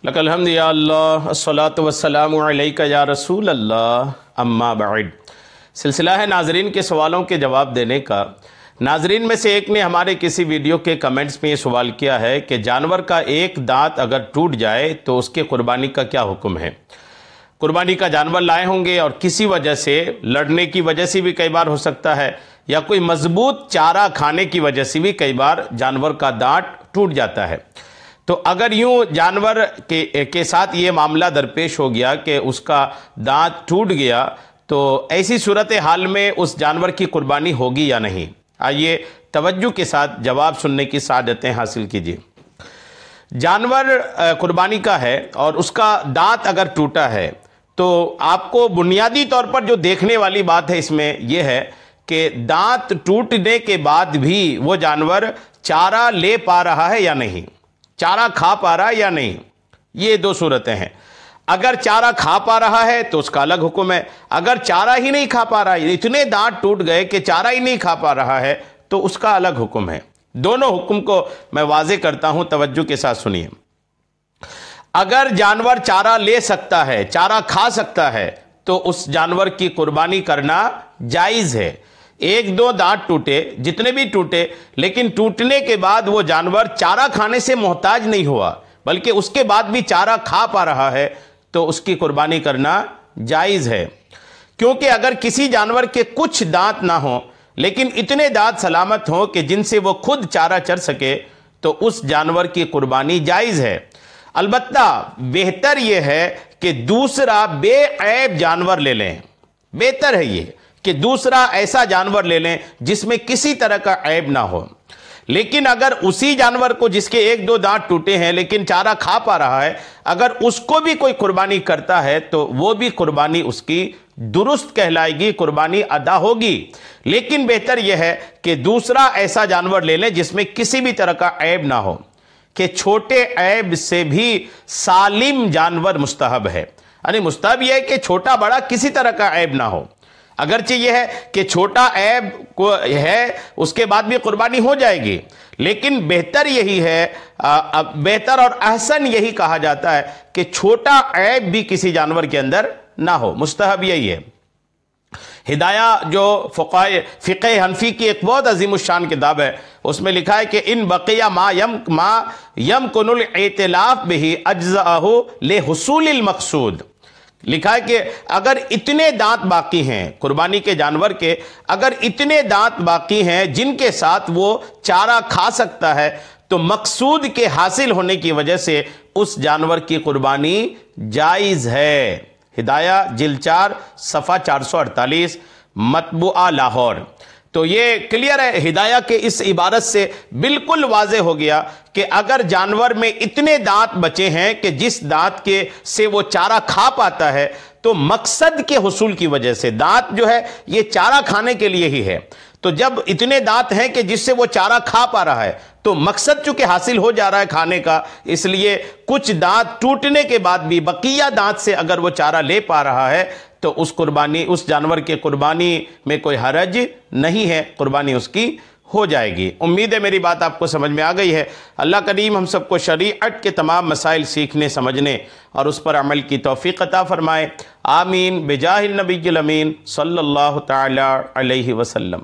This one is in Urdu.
لک الحمد یا اللہ الصلاۃ والسلام علیک یا رسول اللہ اما بعد۔ سلسلہ ہے ناظرین کے سوالوں کے جواب دینے کا۔ ناظرین میں سے ایک نے ہمارے کسی ویڈیو کے کمنٹس میں یہ سوال کیا ہے کہ جانور کا ایک دانت اگر ٹوٹ جائے تو اس کے قربانی کا کیا حکم ہے؟ قربانی کا جانور لائے ہوں گے اور کسی وجہ سے، لڑنے کی وجہ سے بھی کئی بار ہو سکتا ہے، یا کوئی مضبوط چارہ کھانے کی وجہ سے بھی کئی بار جانور کا دانت ٹوٹ جاتا ہے۔ تو اگر یوں جانور کے ساتھ یہ معاملہ درپیش ہو گیا کہ اس کا دانت ٹوٹ گیا، تو ایسی صورتحال میں اس جانور کی قربانی ہوگی یا نہیں؟ آئیے توجہ کے ساتھ جواب سننے کی سعادتیں حاصل کیجیے۔ جانور قربانی کا ہے اور اس کا دانت اگر ٹوٹا ہے تو آپ کو بنیادی طور پر جو دیکھنے والی بات ہے اس میں یہ ہے کہ دانت ٹوٹنے کے بعد بھی وہ جانور چارہ لے پا رہا ہے یا نہیں، چارہ کھا پا رہا ہے یا نہیں۔ یہ دو صورتیں ہیں۔ اگر چارہ کھا پا رہا ہے تو اس کا الگ حکم ہے، اگر چارہ ہی نہیں کھا پا رہا ہے، اتنے دانت ٹوٹ گئے کہ چارہ ہی نہیں کھا پا رہا ہے تو اس کا الگ حکم ہے۔ دونوں حکم کو میں واضح کرتا ہوں، توجہ کے ساتھ سنیے۔ اگر جانور چارہ لے سکتا ہے، چارہ کھا سکتا ہے، تو اس جانور کی قربانی کرنا جائز ہے۔ ایک دو دانت ٹوٹے، جتنے بھی ٹوٹے، لیکن ٹوٹنے کے بعد وہ جانور چارہ کھانے سے محتاج نہیں ہوا بلکہ اس کے بعد بھی چارہ کھا پا رہا ہے تو اس کی قربانی کرنا جائز ہے۔ کیونکہ اگر کسی جانور کے کچھ دانت نہ ہوں لیکن اتنے دانت سلامت ہوں کہ جن سے وہ خود چارہ چر سکے تو اس جانور کی قربانی جائز ہے۔ البتہ بہتر یہ ہے کہ دوسرا بے عیب جانور لے لیں۔ بہتر ہے یہ کہ دوسرا ایسا جانور لے لیں جس میں کسی طرح کا عیب نہ ہو۔ لیکن اگر اسی جانور کو جس کے ایک دو دانت ٹوٹے ہیں لیکن چارہ کھا پا رہا ہے، اگر اس کو بھی کوئی قربانی کرتا ہے تو وہ بھی قربانی اس کی درست کہلائے گی، قربانی ادا ہوگی۔ لیکن بہتر یہ ہے کہ دوسرا ایسا جانور لے لیں جس میں کسی بھی طرح کا عیب نہ ہو، کہ چھوٹے عیب سے بھی سالم جانور مستحب ہے۔ یعنی مستحب یہ ہے کہ چھوٹا بڑا کسی طرح کا عیب نہ ہو۔ اگرچہ یہ ہے کہ چھوٹا عیب کو ہے اس کے بعد بھی قربانی ہو جائے گی، لیکن بہتر یہی ہے، بہتر اور احسن یہی کہا جاتا ہے کہ چھوٹا عیب بھی کسی جانور کے اندر نہ ہو۔ مستحب یہی ہے۔ ہدایہ جو فقہ حنفی کی ایک بہت عظیم الشان کتاب ہے، اس میں لکھا ہے کہ ان بقیہ ما یمکن الاعتلاف بہ اجزاءہ لحصول المقصود۔ لکھا ہے کہ اگر اتنے دانت باقی ہیں قربانی کے جانور کے، اگر اتنے دانت باقی ہیں جن کے ساتھ وہ چارہ کھا سکتا ہے تو مقصود کے حاصل ہونے کی وجہ سے اس جانور کی قربانی جائز ہے۔ ہدایہ جلد 4 صفحہ 448 مطبوعہ لاہور۔ تو یہ کلیئر ہے، ہدایہ کے اس عبارت سے بالکل واضح ہو گیا کہ اگر جانور میں اتنے دانت بچے ہیں کہ جس دانت کے سے وہ چارہ کھا پاتا ہے تو مقصد کے حصول کی وجہ سے، دانت جو ہے یہ چارہ کھانے کے لیے ہی ہے، تو جب اتنے دانت ہیں کہ جس سے وہ چارہ کھا پا رہا ہے تو مقصد چونکہ حاصل ہو جا رہا ہے کھانے کا، اس لیے کچھ دانت ٹوٹنے کے بعد بھی بقیہ دانت سے اگر وہ چارہ لے پا رہا ہے تو اس جانور کے قربانی میں کوئی حرج نہیں ہے، قربانی اس کی ہو جائے گی۔ امید ہے میری بات آپ کو سمجھ میں آ گئی ہے۔ اللہ کریم ہم سب کو شریعت کے تمام مسائل سیکھنے، سمجھنے اور اس پر عمل کی توفیق عطا فرمائے۔ آمین بجاہ النبی الامین صلی اللہ تعالی علیہ وسلم۔